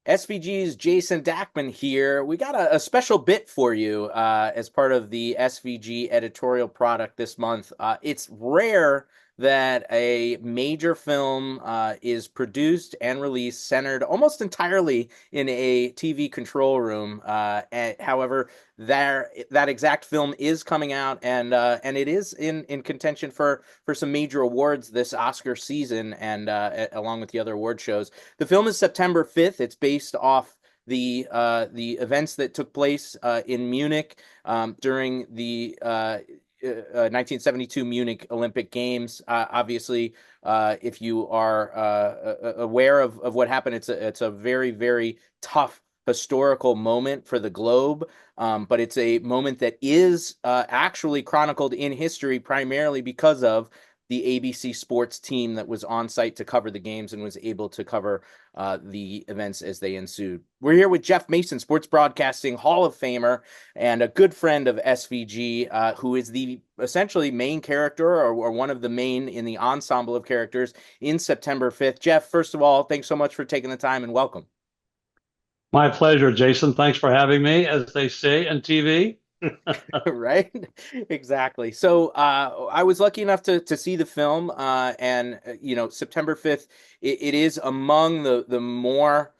SVG's Jason Dackman here. We got a special bit for you as part of the SVG editorial product this month. It's rare that a major film is produced and released centered almost entirely in a TV control room. However, that exact film is coming out, and it is in contention for some major awards this Oscar season, and along with the other award shows. The film is September 5th. It's based off the events that took place in Munich during the 1972 Munich Olympic Games. Obviously, if you are aware of what happened, it's a very, very tough historical moment for the globe, but it's a moment that is actually chronicled in history primarily because of the ABC Sports team that was on site to cover the games and was able to cover the events as they ensued. We're here with Geoff Mason, Sports Broadcasting Hall of Famer and a good friend of SVG, who is the essentially main character or one of the main in the ensemble of characters in September 5th. Geoff, first of all, thanks so much for taking the time and welcome. My pleasure, Jason. Thanks for having me, as they say in TV. Right? Exactly. So I was lucky enough to see the film, and September 5th, it is among the more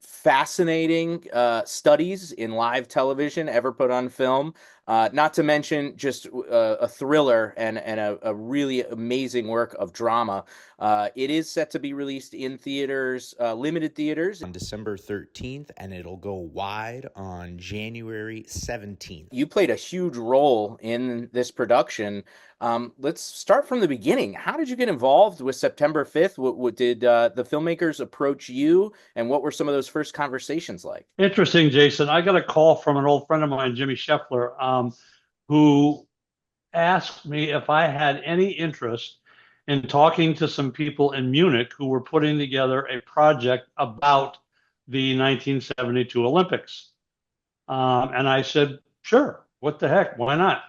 fascinating studies in live television ever put on film. Not to mention just a thriller and a really amazing work of drama. It is set to be released in theaters, limited theaters, on December 13th, and it'll go wide on January 17th. You played a huge role in this production. Let's start from the beginning. How did you get involved with September 5th? What did the filmmakers approach you, and what were some of those first conversations like? Interesting, Jason. I got a call from an old friend of mine, Jimmy Scheffler, who asked me if I had any interest in talking to some people in Munich who were putting together a project about the 1972 Olympics. And I said, sure, what the heck, why not?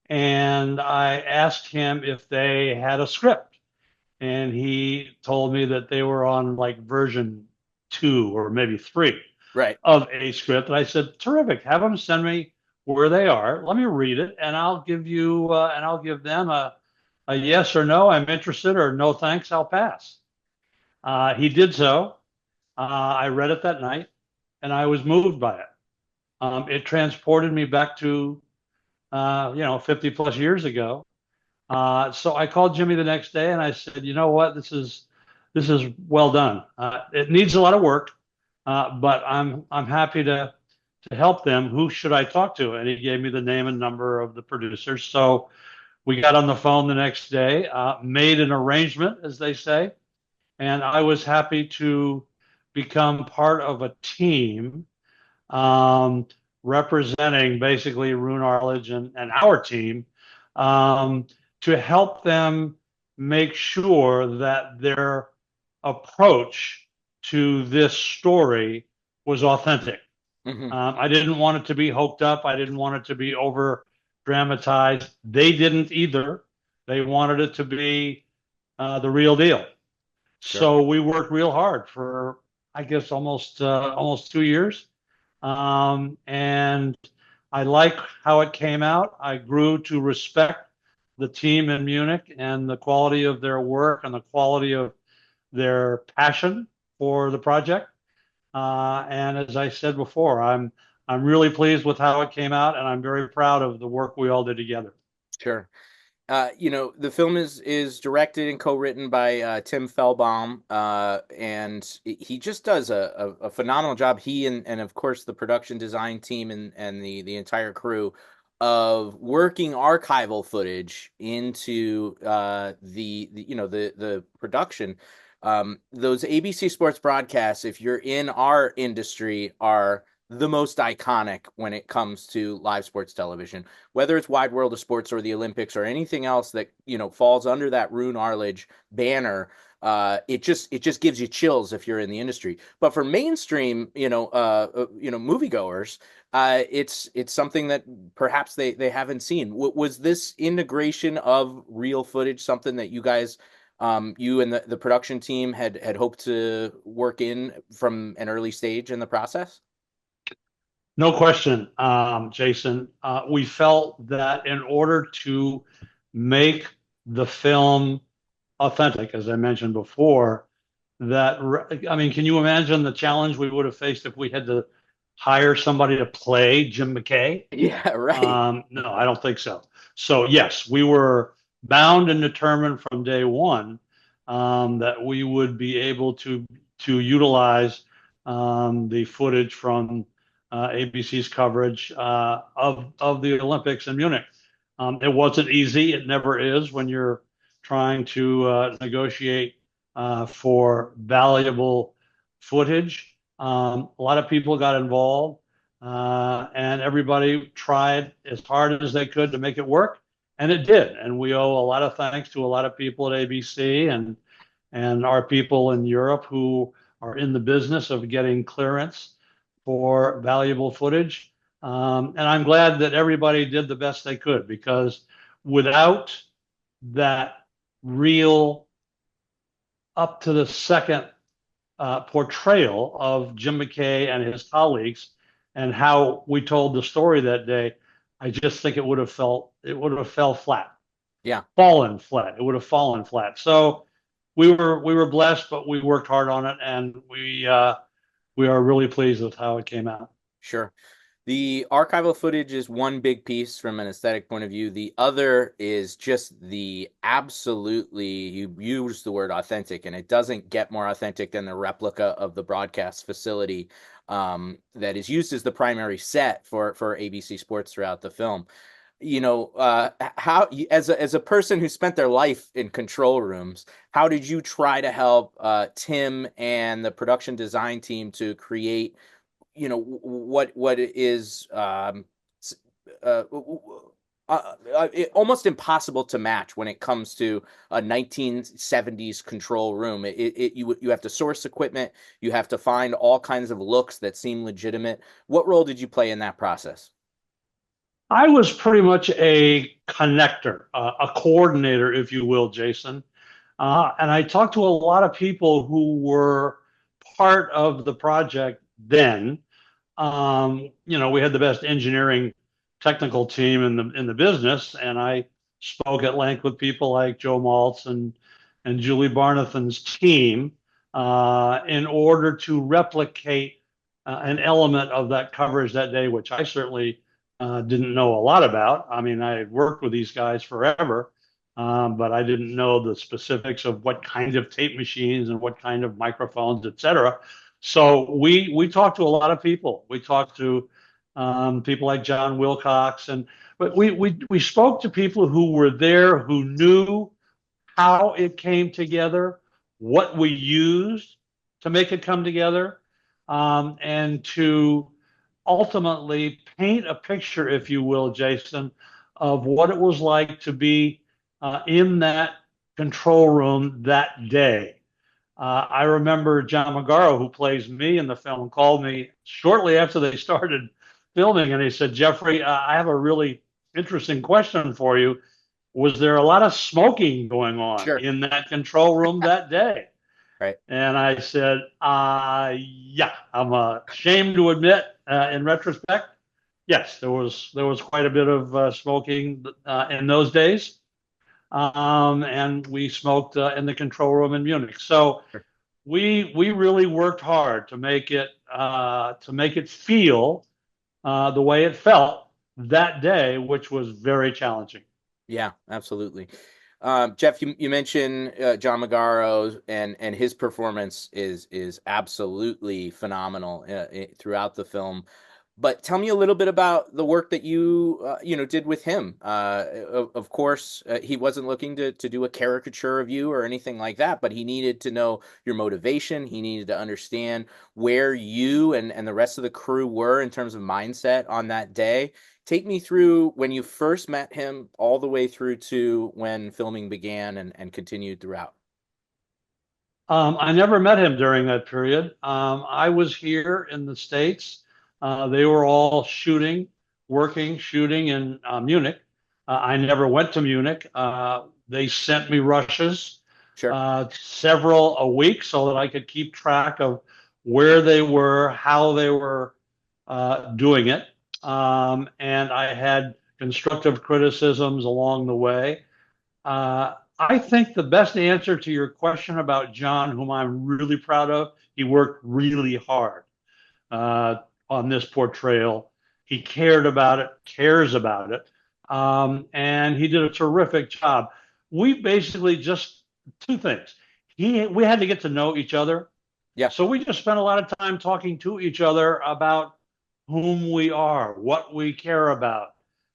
And I asked him if they had a script. And he told me that they were on like version 2 or maybe 3 Right. of a script. And I said, terrific, have them send me where they are. Let me read it, and I'll give you and I'll give them a yes or no, I'm interested, or no thanks, I'll pass. He did so. I read it that night, and I was moved by it. It transported me back to 50 plus years ago. So I called Jimmy the next day and I said, you know what, this is well done. It needs a lot of work, but I'm happy to help them. Who should I talk to? And he gave me the name and number of the producers. So we got on the phone the next day, made an arrangement, as they say, and I was happy to become part of a team representing basically Rune Arledge and our team, to help them make sure that their approach to this story was authentic. Mm-hmm. I didn't want it to be hoked up. I didn't want it to be over dramatized. They didn't either. They wanted it to be the real deal. Sure. So we worked real hard for, I guess, almost 2 years. And I like how it came out. I grew to respect the team in Munich and the quality of their work and the quality of their passion for the project. And as I said before, I'm really pleased with how it came out, and I'm very proud of the work we all did together. Sure. The film is directed and co-written by Tim Fellbaum, and he just does a phenomenal job. He and of course the production design team and the entire crew of working archival footage into the production. Those ABC Sports broadcasts, if you're in our industry, are the most iconic when it comes to live sports television, whether it's Wide World of Sports or the Olympics or anything else that falls under that Rune Arledge banner. It just gives you chills if you're in the industry. But for mainstream, moviegoers, it's something that perhaps they haven't seen. Was this integration of real footage something that you guys You and the production team had hoped to work in from an early stage in the process? No question, Jason. We felt that in order to make the film authentic, as I mentioned before, I mean, can you imagine the challenge we would have faced if we had to hire somebody to play Jim McKay? Yeah, right. No, I don't think so. So yes, we were bound and determined from day one that we would be able to utilize the footage from ABC's coverage of the Olympics in Munich. It wasn't easy. It never is when you're trying to negotiate for valuable footage. A lot of people got involved, and everybody tried as hard as they could to make it work, and it did. And we owe a lot of thanks to a lot of people at ABC and our people in Europe who are in the business of getting clearance for valuable footage. And I'm glad that everybody did the best they could because without that real up to the second portrayal of Jim McKay and his colleagues and how we told the story that day, I just think it would have fell flat, Yeah. fallen flat. It would have fallen flat. So we were blessed, but we worked hard on it, and we are really pleased with how it came out. Sure. The archival footage is one big piece from an aesthetic point of view. The other is just the absolutely, you use the word authentic, and it doesn't get more authentic than the replica of the broadcast facility that is used as the primary set for ABC Sports throughout the film. How as a person who spent their life in control rooms, how did you try to help Tim and the production design team to create what is uh, almost impossible to match when it comes to a 1970s control room. You have to source equipment, you have to find all kinds of looks that seem legitimate. What role did you play in that process? I was pretty much a connector, a coordinator, if you will, Jason. And I talked to a lot of people who were part of the project then. We had the best engineering technical team in the business, and I spoke at length with people like Joe Maltz and Julie Barnathan's team in order to replicate an element of that coverage that day, which I certainly didn't know a lot about. I mean, I had worked with these guys forever, but I didn't know the specifics of what kind of tape machines and what kind of microphones, et cetera. So we talked to a lot of people. We talked to people like John Wilcox, but we spoke to people who were there, who knew how it came together, what we used to make it come together, and to ultimately paint a picture, if you will, Jason, of what it was like to be in that control room that day. I remember John Magaro, who plays me in the film, called me shortly after they started filming, and he said, "Geoffrey, I have a really interesting question for you. Was there a lot of smoking going on Sure. in that control room that day?" Right. And I said, "Yeah, I'm ashamed to admit, in retrospect, yes, there was quite a bit of smoking in those days." And we smoked in the control room in Munich. So Sure. we really worked hard to make it feel the way it felt that day, which was very challenging. Yeah, absolutely. Geoff, you mentioned John Magaro and his performance is absolutely phenomenal throughout the film. But tell me a little bit about the work that you did with him. Of course, he wasn't looking to do a caricature of you or anything like that, but he needed to know your motivation. He needed to understand where you and the rest of the crew were in terms of mindset on that day. Take me through when you first met him all the way through to when filming began and continued throughout. I never met him during that period. I was here in the States. They were all shooting in Munich. I never went to Munich. They sent me rushes. Sure. several a week so that I could keep track of where they were, how they were doing it. And I had constructive criticisms along the way. I think the best answer to your question about John, whom I'm really proud of, he worked really hard uh, on this portrayal. He cared about it, cares about it, and he did a terrific job. We basically just two things. We had to get to know each other, Yeah. so we just spent a lot of time talking to each other about whom we are, what we care about.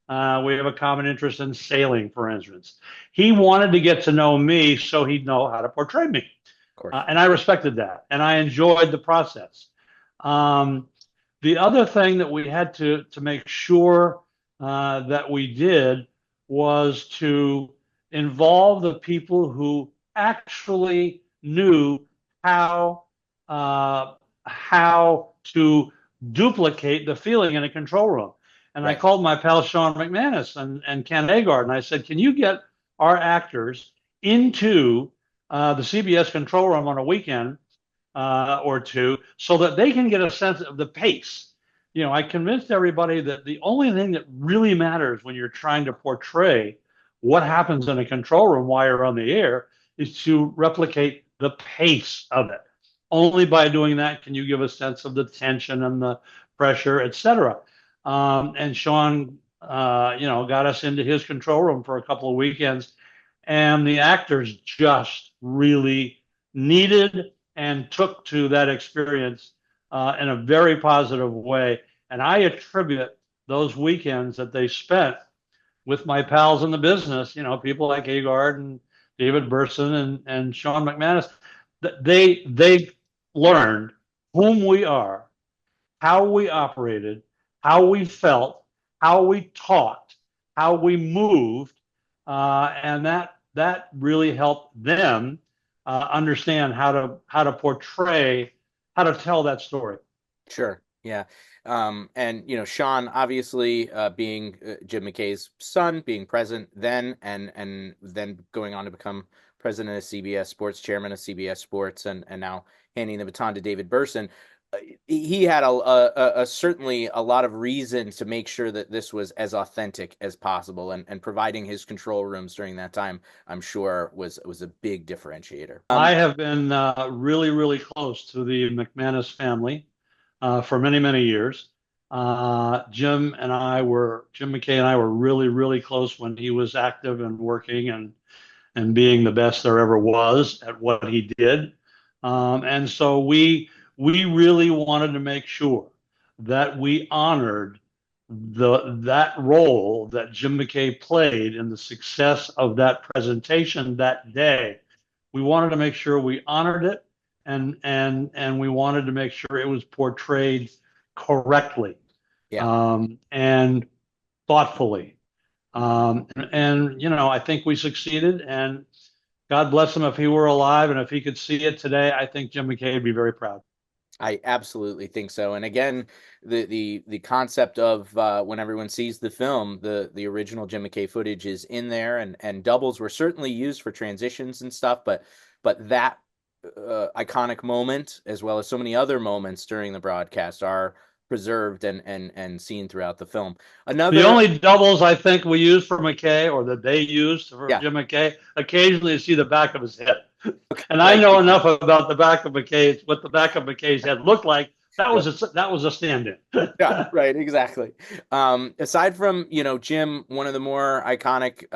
We have a common interest in sailing, for instance. He wanted to get to know me so he'd know how to portray me. Of course. And I respected that, and I enjoyed the process. Um, the other thing that we had to make sure that we did was to involve the people who actually knew how how to duplicate the feeling in a control room. And I Right. called my pal Sean McManus and Ken Agard, and I said, "Can you get our actors into the CBS control room on a weekend or two so that they can get a sense of the pace?" You know, I convinced everybody that the only thing that really matters when you're trying to portray what happens in a control room while you're on the air is to replicate the pace of it. Only by doing that can you give a sense of the tension and the pressure, etc. And Sean, got us into his control room for a couple of weekends, and the actors just really needed and took to that experience in a very positive way. And I attribute those weekends that they spent with my pals in the business, people like Agard and David Burson and Sean McManus, they learned whom we are, how we operated, how we felt, how we talked, how we moved, and that really helped them understand how to portray, how to tell that story. Sure. Yeah. And Sean obviously being Jim McKay's son, being present then, and then going on to become president of CBS Sports, chairman of CBS Sports, and now handing the baton to David Burson. He had certainly a lot of reason to make sure that this was as authentic as possible, and providing his control rooms during that time, I'm sure was a big differentiator. I have been really, really close to the McManus family for many, many years. Jim McKay and I were really, really close when he was active and working and being the best there ever was at what he did. And so we really wanted to make sure that we honored that role that Jim McKay played in the success of that presentation that day. We wanted to make sure we honored it, and we wanted to make sure it was portrayed correctly Yeah. and thoughtfully. I think we succeeded, and God bless him if he were alive and if he could see it today. I think Jim McKay would be very proud. I absolutely think so. And again, the concept of when everyone sees the film, the original Jim McKay footage is in there, and doubles were certainly used for transitions and stuff, but that iconic moment, as well as so many other moments during the broadcast, are preserved and seen throughout the film. The Another, only doubles I think we used for McKay, or that they used for yeah, Jim McKay, occasionally you see the back of his head. And I right, know enough about the back of McKay's, what the back of McKay's head looked like. That yeah. was a stand-in. Yeah, right, exactly. Aside from, Jim, one of the more iconic,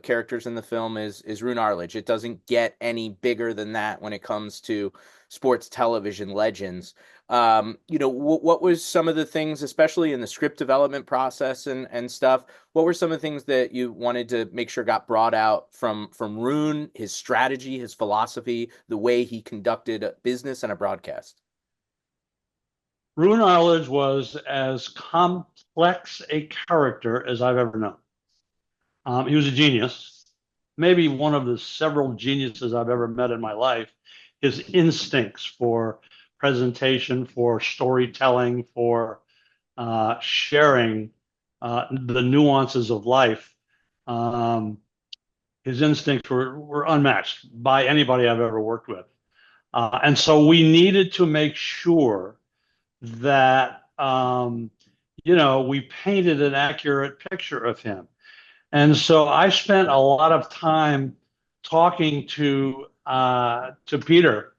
characters in the film is Rune Arledge. It doesn't get any bigger than that when it comes to sports television legends. What was some of the things, especially in the script development process and stuff, what were some of the things that you wanted to make sure got brought out from Rune, his strategy, his philosophy, the way he conducted a business and a broadcast? Rune Arledge was as complex a character as I've ever known. He was a genius, maybe one of the several geniuses I've ever met in my life. His instincts for presentation, for storytelling, for sharing the nuances of life. Um, His instincts were unmatched by anybody I've ever worked with. And so we needed to make sure that, we painted an accurate picture of him. And so I spent a lot of time talking to Peter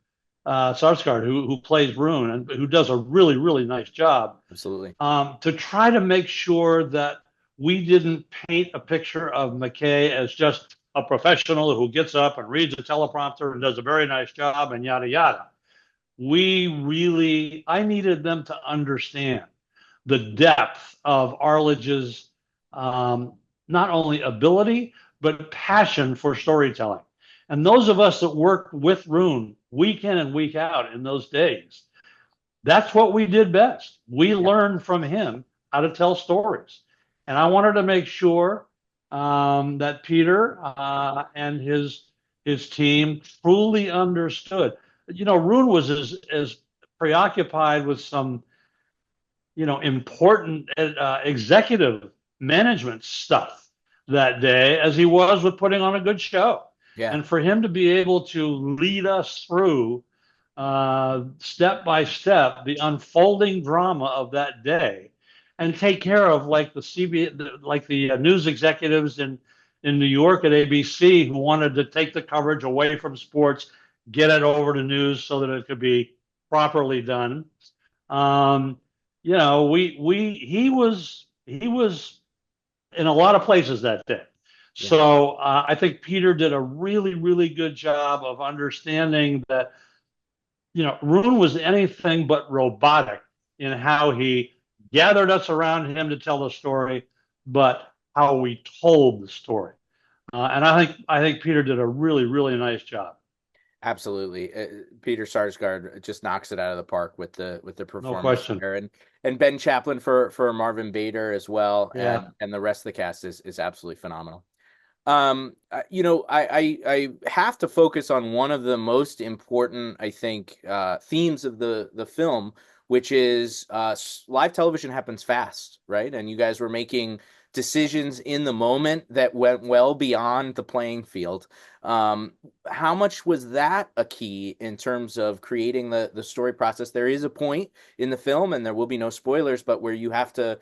Sarsgaard, who plays Rune and who does a really, really nice job, Absolutely. to try to make sure that we didn't paint a picture of McKay as just a professional who gets up and reads a teleprompter and does a very nice job and yada yada. I needed them to understand the depth of Arledge's not only ability, but passion for storytelling. And those of us that worked with Rune week in and week out in those days, that's what we did best. We Yeah. learned from him how to tell stories. And I wanted to make sure that Peter and his team truly understood. Rune was as preoccupied with some, important executive management stuff that day as he was with putting on a good show. Yeah. And for him to be able to lead us through step by step the unfolding drama of that day and take care of like the news executives in New York at ABC who wanted to take the coverage away from sports, get it over to news so that it could be properly done. He was in a lot of places that day. Yeah. So I think Peter did a really, really good job of understanding that, Rune was anything but robotic in how he gathered us around him to tell the story, but how we told the story. And I think Peter did a really, really nice job. Absolutely. Peter Sarsgaard just knocks it out of the park with the No performance question. there, and Ben Chaplin for Marvin Bader as well, Yeah. and the rest of the cast is absolutely phenomenal. I have to focus on one of the most important, I think, themes of the film, which is live television happens fast, right? And you guys were making decisions in the moment that went well beyond the playing field. How much was that a key in terms of creating the story process? There is a point in the film, and there will be no spoilers, but where you have to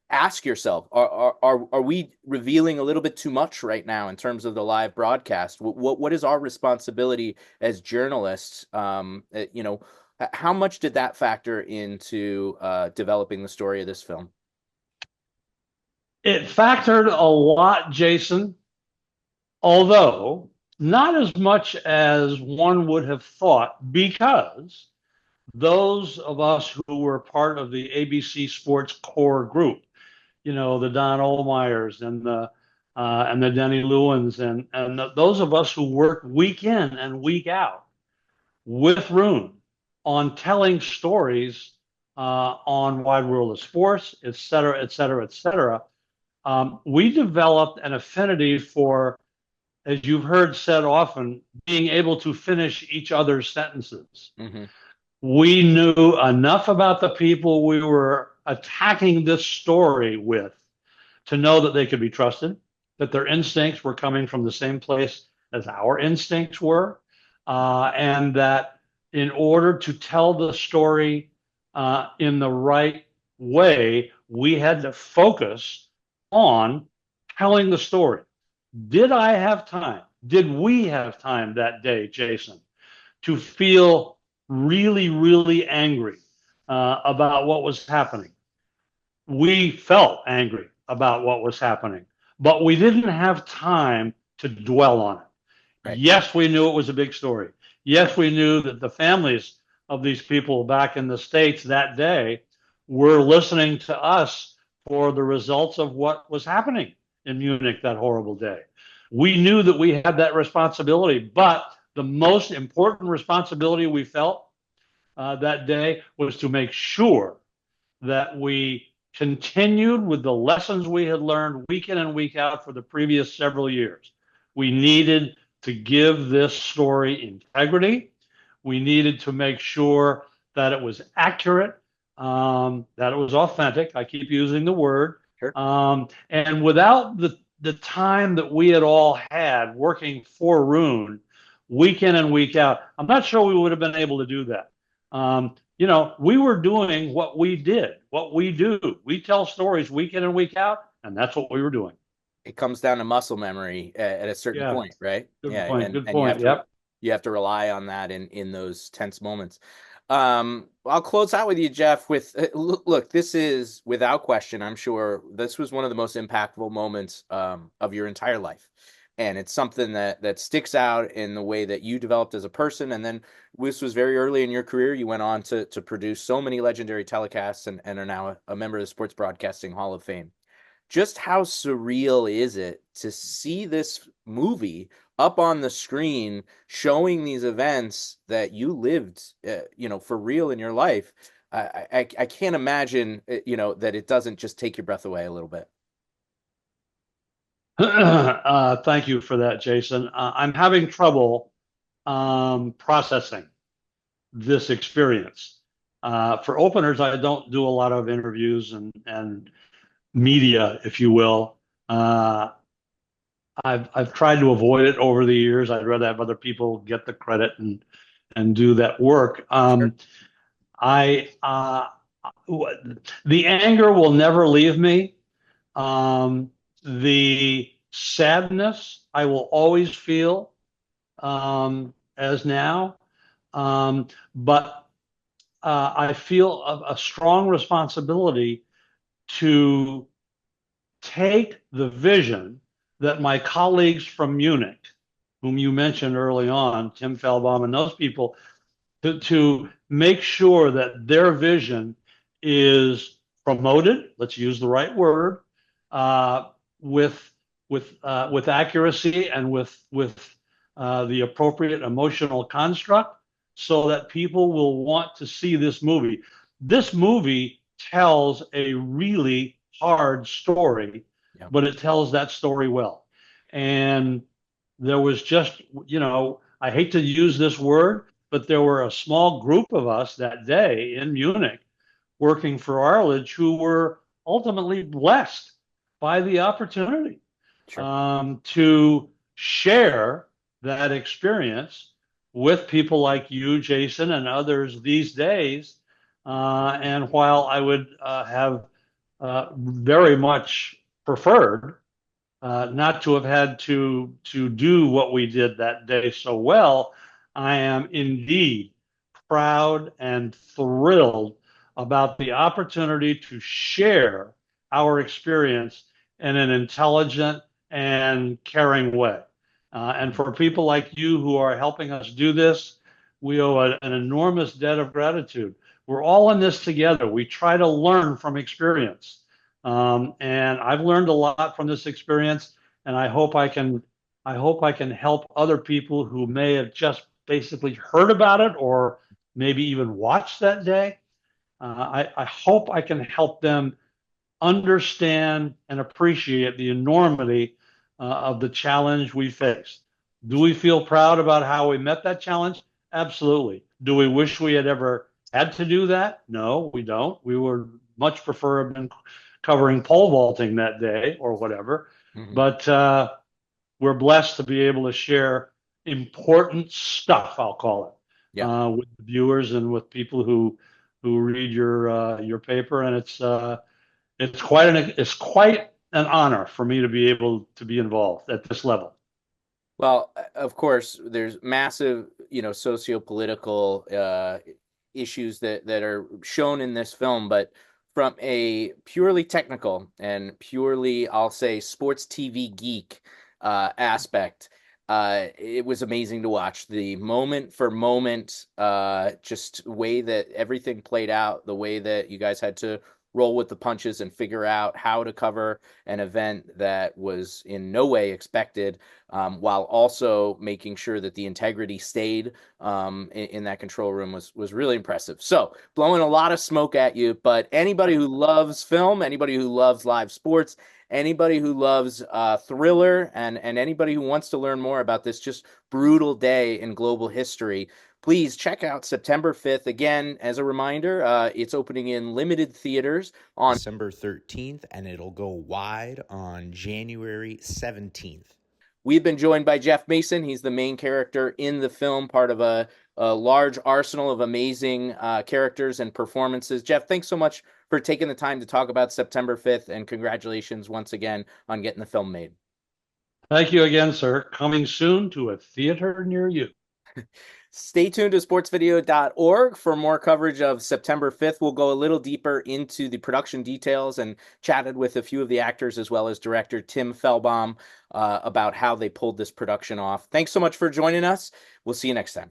ask yourself, are we revealing a little bit too much right now in terms of the live broadcast? What is our responsibility as journalists? How much did that factor into developing the story of this film? It factored a lot, Jason, although not as much as one would have thought, because those of us who were part of the ABC Sports core group, the Don Ohlmeyers and the Denny Lewins and those of us who worked week in and week out with Rune on telling stories on Wide World of Sports, et cetera, et cetera, et cetera. We developed an affinity for, as you've heard said often, being able to finish each other's sentences. Mm-hmm. We knew enough about the people we were attacking this story with to know that they could be trusted, that their instincts were coming from the same place as our instincts were, and that in order to tell the story in the right way, we had to focus on telling the story. Did I have time? Did we have time that day, Jason, to feel really, really angry about what was happening? We felt angry about what was happening, but we didn't have time to dwell on it. Right. Yes, we knew it was a big story. Yes, we knew that the families of these people back in the States that day were listening to us for the results of what was happening in Munich that horrible day. We knew that we had that responsibility, but the most important responsibility we felt that day was to make sure that we continued with the lessons we had learned week in and week out for the previous several years. We needed to give this story integrity. We needed to make sure that it was accurate, that it was authentic. I keep using the word. Sure. And without the time that we had all had working for Roon week in and week out, I'm not sure we would have been able to do that. We were doing what we did, what we do. We tell stories week in and week out, and that's what we were doing. It comes down to muscle memory at a certain Yeah, point, right? good Yeah, point. Good and point. Yep. you have to rely on that in those tense moments. I'll close out with you, Geoff, with look, this is without question, I'm sure this was one of the most impactful moments of your entire life. And it's something that sticks out in the way that you developed as a person. And then this was very early in your career. You went on to produce so many legendary telecasts and are now a member of the Sports Broadcasting Hall of Fame. Just how surreal is it to see this movie up on the screen showing these events that you lived, for real in your life? I can't imagine, that it doesn't just take your breath away a little bit. Thank you for that, Jason. I'm having trouble processing this experience. For openers, I don't do a lot of interviews and media, if you will. I've tried to avoid it over the years. I'd rather have other people get the credit and do that work. Sure. I The anger will never leave me. The sadness I will always feel as now, but I feel a strong responsibility to take the vision that my colleagues from Munich, whom you mentioned early on, Tim Feldbaum and those people, to make sure that their vision is promoted. Let's use the right word, uh, with with accuracy and with the appropriate emotional construct, so that people will want to see this movie. This movie tells a really hard story, Yeah. but it tells that story well. And there was just, I hate to use this word, but there were a small group of us that day in Munich working for Arledge who were ultimately blessed by the opportunity Sure. to share that experience with people like you, Jason, and others these days. And while I would have very much preferred not to have had to do what we did that day so well, I am indeed proud and thrilled about the opportunity to share our experience in an intelligent and caring way. And for people like you who are helping us do this, we owe an enormous debt of gratitude. We're all in this together. We try to learn from experience. And I've learned a lot from this experience, and I hope I can help other people who may have just basically heard about it or maybe even watched that day. I hope I can help them understand and appreciate the enormity of the challenge we faced. Do we feel proud about how we met that challenge? Absolutely. Do we wish we had ever had to do that? No, we don't. We would much prefer have been covering pole vaulting that day or whatever. Hmm. But we're blessed to be able to share important stuff, I'll call it, Yeah. with viewers and with people who read your paper, and it's quite an honor for me to be able to be involved at this level. Well, of course, there's massive, socio-political issues that are shown in this film, but from a purely technical and purely, I'll say, sports TV geek aspect, it was amazing to watch the moment for moment, just way that everything played out, the way that you guys had to roll with the punches and figure out how to cover an event that was in no way expected, while also making sure that the integrity stayed in that control room was really impressive. So blowing a lot of smoke at you, but anybody who loves film, anybody who loves live sports, anybody who loves thriller, and anybody who wants to learn more about this just brutal day in global history, please check out September 5th. Again, as a reminder, it's opening in limited theaters on December 13th, and it'll go wide on January 17th. We've been joined by Geoff Mason. He's the main character in the film, part of a large arsenal of amazing characters and performances. Geoff, thanks so much for taking the time to talk about September 5th, and congratulations once again on getting the film made. Thank you again, sir. Coming soon to a theater near you. Stay tuned to sportsvideo.org for more coverage of September 5th. We'll go a little deeper into the production details and chatted with a few of the actors as well as director Tim Fellbaum about how they pulled this production off. Thanks so much for joining us. We'll see you next time.